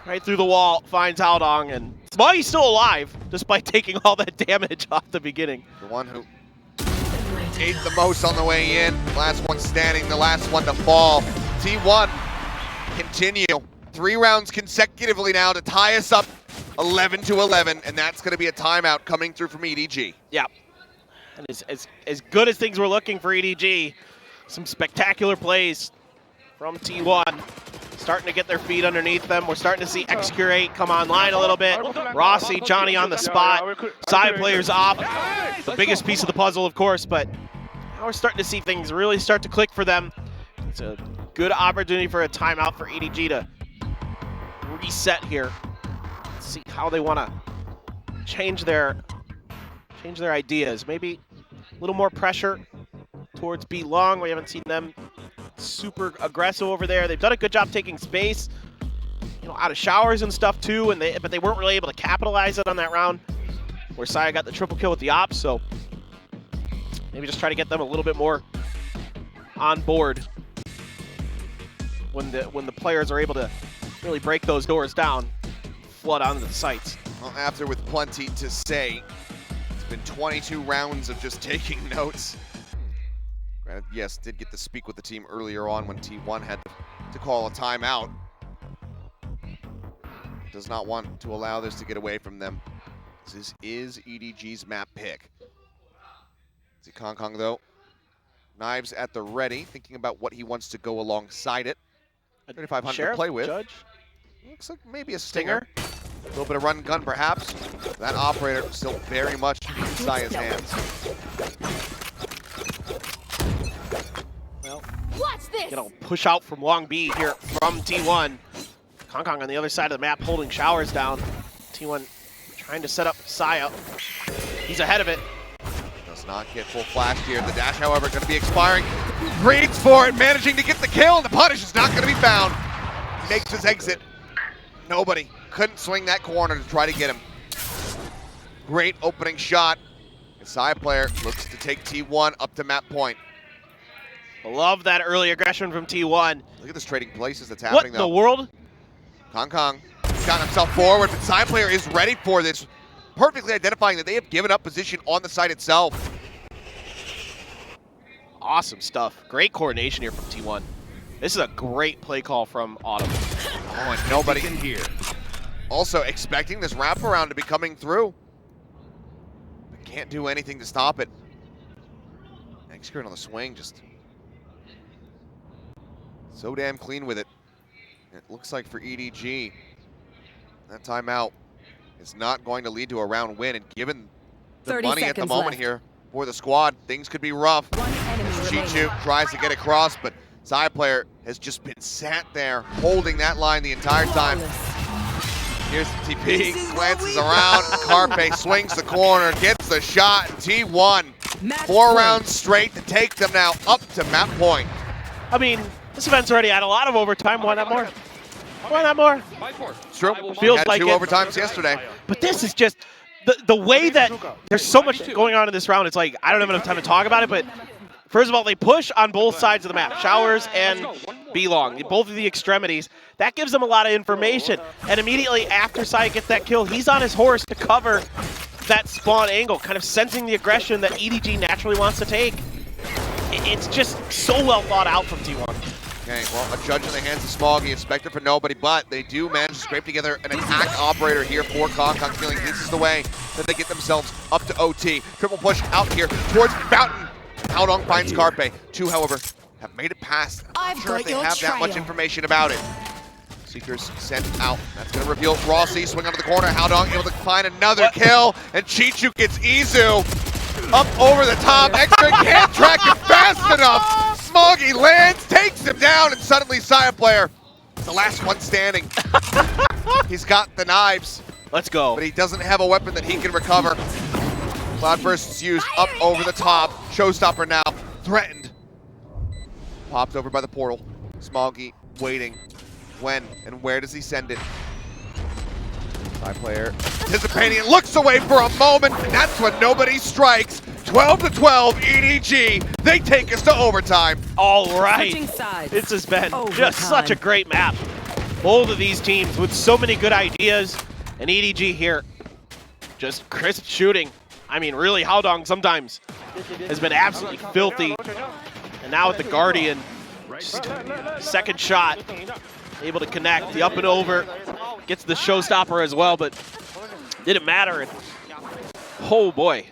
right through the wall finds Haodong, and Smoggy's still alive despite taking all that damage off the beginning. The one who ate the most on the way in. Last one standing, the last one to fall. T1 continue. 3 rounds consecutively now to tie us up 11-11, and that's going to be a timeout coming through from EDG. Yeah. And as good as things were looking for EDG, some spectacular plays from T1. Starting to get their feet underneath them. We're starting to see X-Curate come online a little bit. Rossi, Johnny on the spot. Side players off. The biggest piece of the puzzle, of course, but now we're starting to see things really start to click for them. It's a good opportunity for a timeout for EDG to reset here. See how they want to change their ideas. Maybe a little more pressure towards B Long. We haven't seen them super aggressive over there. They've done a good job taking space, out of showers and stuff too, but they weren't really able to capitalize it on that round where Saya got the triple kill with the ops. So maybe just try to get them a little bit more on board when the players are able to really break those doors down, flood onto the sites. Well, after with plenty to say, it's been 22 rounds of just taking notes. Granted, yes, did get to speak with the team earlier on when T1 had to call a timeout. Does not want to allow this to get away from them. This is EDG's map pick. See Kong though, knives at the ready, thinking about what he wants to go alongside it. 3,500 to play with. Judge. Looks like maybe a stinger. A little bit of run gun perhaps. That operator still very much in Saya's hands. Well, Watch this. Push out from Long B here from T1. Kong on the other side of the map holding showers down. T1 trying to set up Saya. He's ahead of it. Does not get full flash here. The dash, however, going to be expiring. Reads for it, managing to get the kill, and the punish is not going to be found. He makes his exit. Nobody couldn't swing that corner to try to get him. Great opening shot. The Saya player looks to take T1 up to map point. Love that early aggression from T1. Look at this trading places that's happening, What in the world? Kong got himself forward, but Saya player is ready for this. Perfectly identifying that they have given up position on the site itself. Awesome stuff. Great coordination here from T1. This is a great play call from Autumn. Oh, and nobody in here. Also expecting this wraparound to be coming through. But can't do anything to stop it. X-Curate on the swing, just so damn clean with it. It looks like for EDG, that timeout is not going to lead to a round win, and given the money at the moment left. here for the squad, things could be rough. Chichu tries to get across, but Saya player has just been sat there holding that line the entire time. Here's the TP, glances around, Carpe swings the corner, gets the shot, and T1, 4 rounds straight to take them now up to map point. I mean, this event's already had a lot of overtime. Why not more? Why not more? It's true. Feels Had like 2 it. overtimes yesterday. But this is just the way that there's so much going on in this round. It's like I don't have enough time to talk about it, but first of all, they push on both sides of the map, Showers and B-Long, both of the extremities. That gives them a lot of information. And immediately after Saya gets that kill, he's on his horse to cover that spawn angle, kind of sensing the aggression that EDG naturally wants to take. It's just so well thought out from T1. Okay, well, a judge in the hands of Smoggy, expected for nobody, but they do manage to scrape together an attack operator here for Kong, feeling this is the way that they get themselves up to OT. Triple push out here towards Fountain. Haodong finds Carpe. 2, however, have made it past. I'm not sure if they have that much information about it. Seekers sent out. That's going to reveal Rossi. Swing onto the corner. Haodong able to find another kill. And Chichu gets Izu up over the top. Extra can't track it fast enough. Smoggy lands, takes him down, and suddenly Saya player, the last one standing. He's got the knives. Let's go. But he doesn't have a weapon that he can recover. Cloudburst is used up over the top. Showstopper now threatened. Popped over by the portal. Smoggy waiting. When and where does he send it? Side player anticipating and looks away for a moment, and that's when nobody strikes. 12-12, EDG. They take us to overtime. All right. Switching sides. This has been Overtime. just such a great map. Both of these teams with so many good ideas, and EDG here, just crisp shooting. I mean, really, Haodong sometimes has been absolutely filthy. And now with the Guardian, just second shot, able to connect the up and over, gets the showstopper as well, but didn't matter. And, oh boy,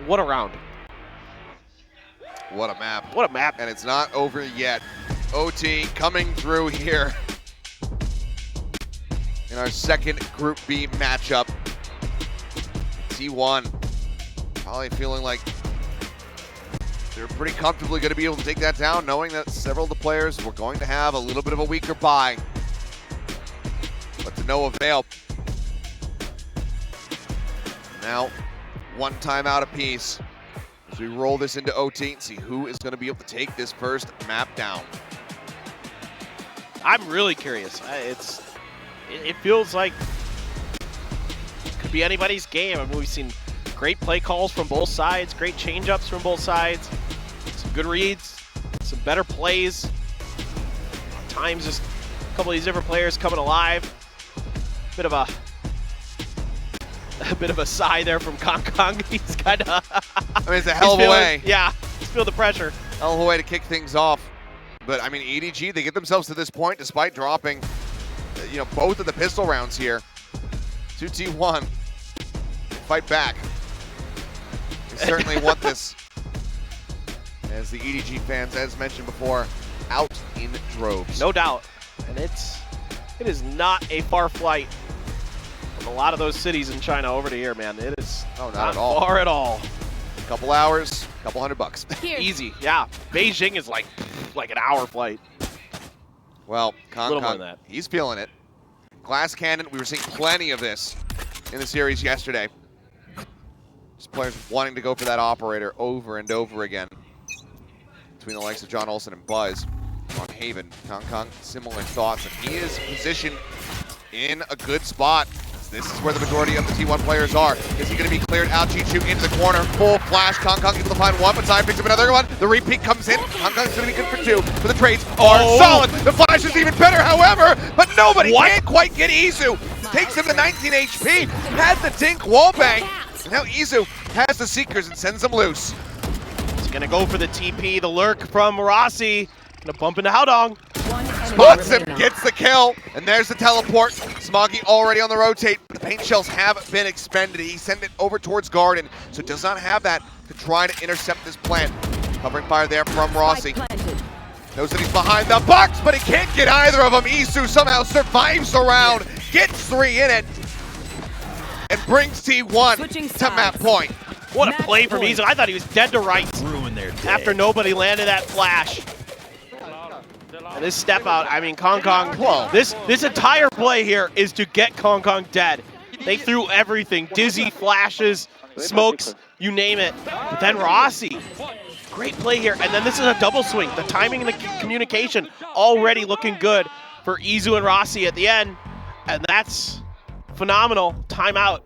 what a round. What a map. What a map. And it's not over yet. OT coming through here in our second Group B matchup. T1 probably feeling like they're pretty comfortably going to be able to take that down, knowing that several of the players were going to have a little bit of a weaker bye. But to no avail. Now, one timeout apiece as we roll this into OT and see who is going to be able to take this first map down. I'm really curious. It feels like it could be anybody's game. I mean, we've seen great play calls from both sides, great change-ups from both sides, some good reads, some better plays. At times, just a couple of these different players coming alive. Bit of a sigh there from Kong. He's kind of. I mean, it's a hell of a way. Yeah, he's feeling the pressure. Hell of a way to kick things off. But I mean, EDG, they get themselves to this point despite dropping, both of the pistol rounds here. 2T1, fight back. They certainly want this. As the EDG fans, as mentioned before, out in droves. No doubt, and it is not a far flight from a lot of those cities in China over to here, man. It is not not at all. far at all. Couple hours, couple $100. Here. Easy, yeah. Beijing is like an hour flight. Well, Little more Kong, than that. he's feeling it. Glass cannon, we were seeing plenty of this in the series yesterday. Just players wanting to go for that operator over and over again. Between the likes of John Olsen and Buzz on Haven. Kong, similar thoughts, and he is positioned in a good spot. This is where the majority of the T1 players are. Is he going to be cleared out? Chichu into the corner. Full flash. Kong able to find one, but Sai picks up another one. The repeat comes in. Kong's going to be good for two. But the trades are solid. The flash is even better, however, but nobody can't quite get Izu. Takes him to 19 HP. Had the dink wallbang. And now Izu has the Seekers and sends them loose. He's gonna go for the TP, the lurk from Rossi. Gonna bump into Haodong. Spots him, gets the kill, and there's the teleport. Smoggy already on the rotate. The paint shells have been expended. He sent it over towards Garden, so does not have that to try to intercept this plant. Covering fire there from Rossi. Knows that he's behind the box, but he can't get either of them. Isu somehow survives the round, gets 3 in it, and brings T1 to map point. What a play from Isu. I thought he was dead to rights Ruin their day. after nobody landed that flash. And this step out, I mean, Kong, Whoa. this entire play here is to get Kong dead. They threw everything, dizzy flashes, smokes, you name it. But then Rossi, great play here. And then this is a double swing. The timing and the communication already looking good for Izu and Rossi at the end. And that's phenomenal. Timeout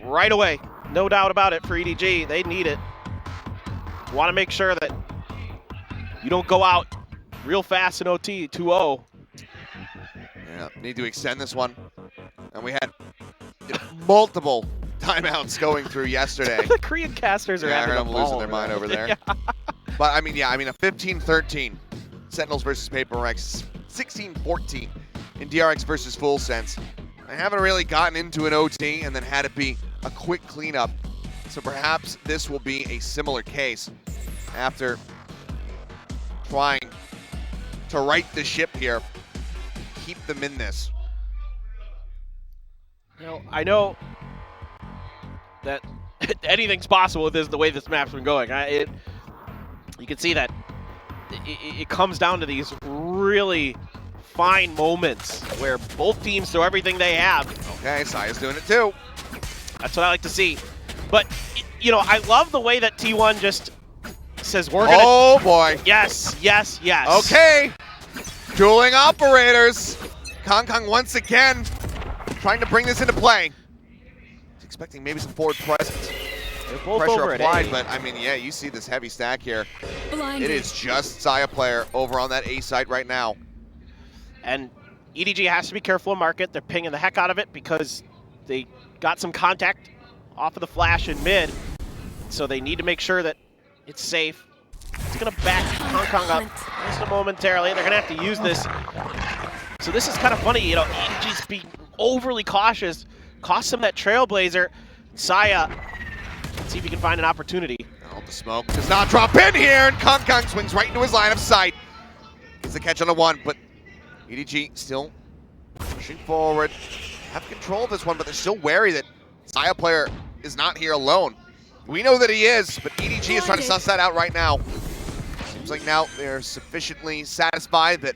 right away. No doubt about it for EDG. They need it. Want to make sure that you don't go out real fast in OT, 2-0. Yeah, need to extend this one. And we had multiple timeouts going through yesterday. The Korean casters are I having heard a them ball losing their mind over there. Yeah. But I mean, a 15-13 Sentinels versus Paper X, 16-14 in DRX versus Full Sense. I haven't really gotten into an OT and then had it be a quick cleanup. So perhaps this will be a similar case after trying to right the ship here, keep them in this. I know that anything's possible with the way this map's been going. You can see that it comes down to these really fine moments where both teams throw everything they have. Okay, Saya's doing it too. That's what I like to see. But, I love the way that T1 just says we're going to... Oh, boy. Yes. Okay. Dueling operators. Kong once again trying to bring this into play. He's expecting maybe some forward presence. They're both pressure over at applied, A. but I mean, yeah, you see this heavy stack here. Blinded. It is just Saya player over on that A site right now. And EDG has to be careful in market. They're pinging the heck out of it because they got some contact off of the flash in mid. So they need to make sure that it's safe. It's going to back Hong Kong up just momentarily. They're going to have to use this. So this is kind of funny, you know, EDG's being overly cautious. Costs him that Trailblazer. Saya, let's see if he can find an opportunity. Oh, the smoke does not drop in here, and Kong Kong swings right into his line of sight. Gets the catch on the one, but EDG still pushing forward. Have control of this one, but they're still wary that Saya player is not here alone. We know that he is, but EDG is trying to suss that out right now. Seems like now they're sufficiently satisfied that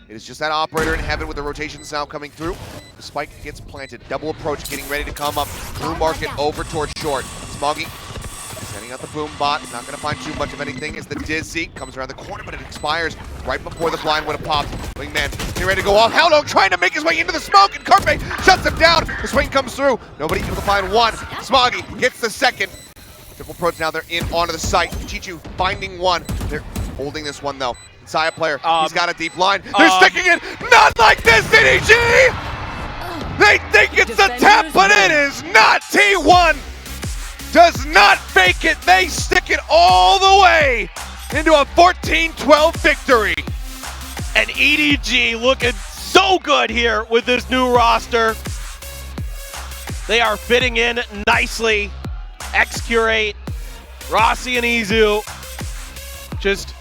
it is just that operator in heaven with the rotations now coming through. The spike gets planted, double approach getting ready to come up through market over towards short. Smoggy setting out the boom bot, not going to find too much of anything as the Dizzy comes around the corner, but it expires right before the blind would have popped. Wingman getting ready to go off. Hello trying to make his way into the smoke, and Carpe shuts him down. The swing comes through. Nobody able to find one. Smoggy gets the second. Triple approach now, they're in onto the site. Chichu finding one. They're holding this one though. Saya player, he's got a deep line. They're sticking it. Not like this, EDG! They think it's a tap, but it is not. T1 does not fake it. They stick it all the way into a 14-12 victory. And EDG looking so good here with this new roster. They are fitting in nicely. Excurate, Rossi and Izu, just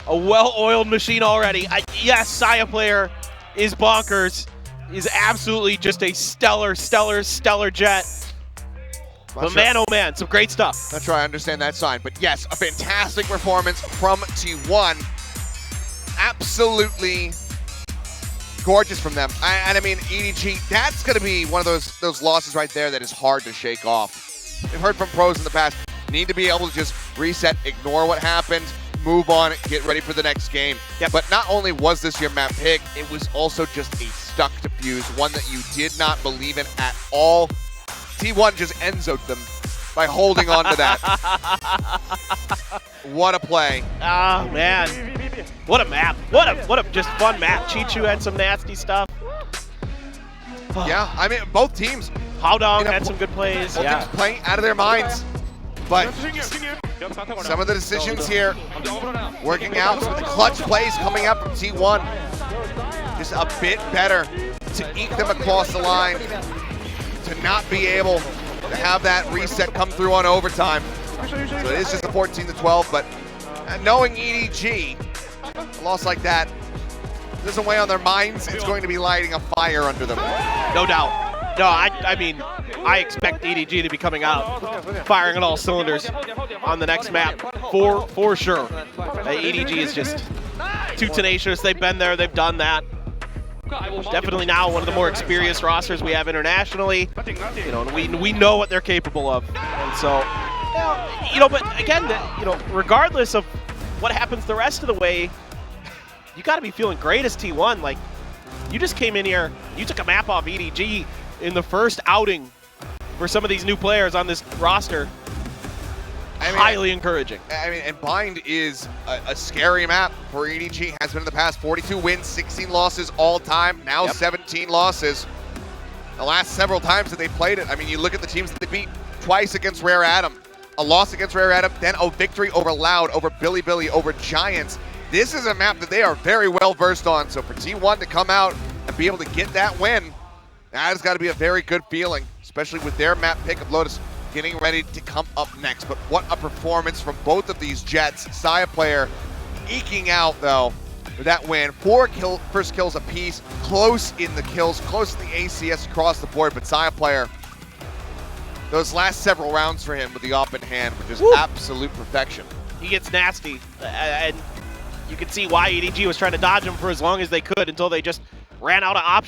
a well-oiled machine already. Yes, Saya player is bonkers. He's absolutely just a stellar jet. But man, oh man, some great stuff. Not sure I understand that sign, but yes, a fantastic performance from T1. Absolutely gorgeous from them. And I mean, EDG, that's going to be one of those losses right there that is hard to shake off. We've heard from pros in the past, need to be able to just reset, ignore what happened, move on, get ready for the next game. Yep. But not only was this your map pick, it was also just a stuck defuse, one that you did not believe in at all. T1 just Enzo'd them by holding on to that. What a play. Oh man, what a map. What a just fun map. Chichu had some nasty stuff. Yeah, I mean, both teams. Haodong had some good plays. Both teams playing out of their minds. But some of the decisions here working out, some of the clutch plays coming out from T1. Just a bit better to eke them across the line, to not be able to have that reset come through on overtime. So it is just a 14-12, but knowing EDG, a loss like that doesn't weigh on their minds. It's going to be lighting a fire under them. No doubt. No, I mean, I expect EDG to be coming out, firing on all cylinders on the next map, for sure. EDG is just too tenacious. They've been there, they've done that. Definitely now one of the more experienced rosters we have internationally. You know, and we know what they're capable of. And so, you know, but again, you know, regardless of what happens the rest of the way, you got to be feeling great as T1. Like, you just came in here, you took a map off EDG in the first outing for some of these new players on this roster. I mean, highly encouraging. I mean, and Bind is a scary map for EDG. Has been in the past. 42 wins, 16 losses all time. Now 17 losses. The last several times that they played it, I mean, you look at the teams that they beat twice against Rare Adam, a loss against Rare Adam, then a victory over Loud, over Billy, over Giants. This is a map that they are very well versed on. So for T1 to come out and be able to get that win, that has got to be a very good feeling, especially with their map pick of Lotus getting ready to come up next. But what a performance from both of these Jets. Saya player eking out, though, with that win. 4 first kills apiece, close in the kills, close in the ACS across the board. But Saya player, those last several rounds for him with the op in hand were just absolute perfection. He gets nasty, and you can see why EDG was trying to dodge him for as long as they could until they just ran out of options.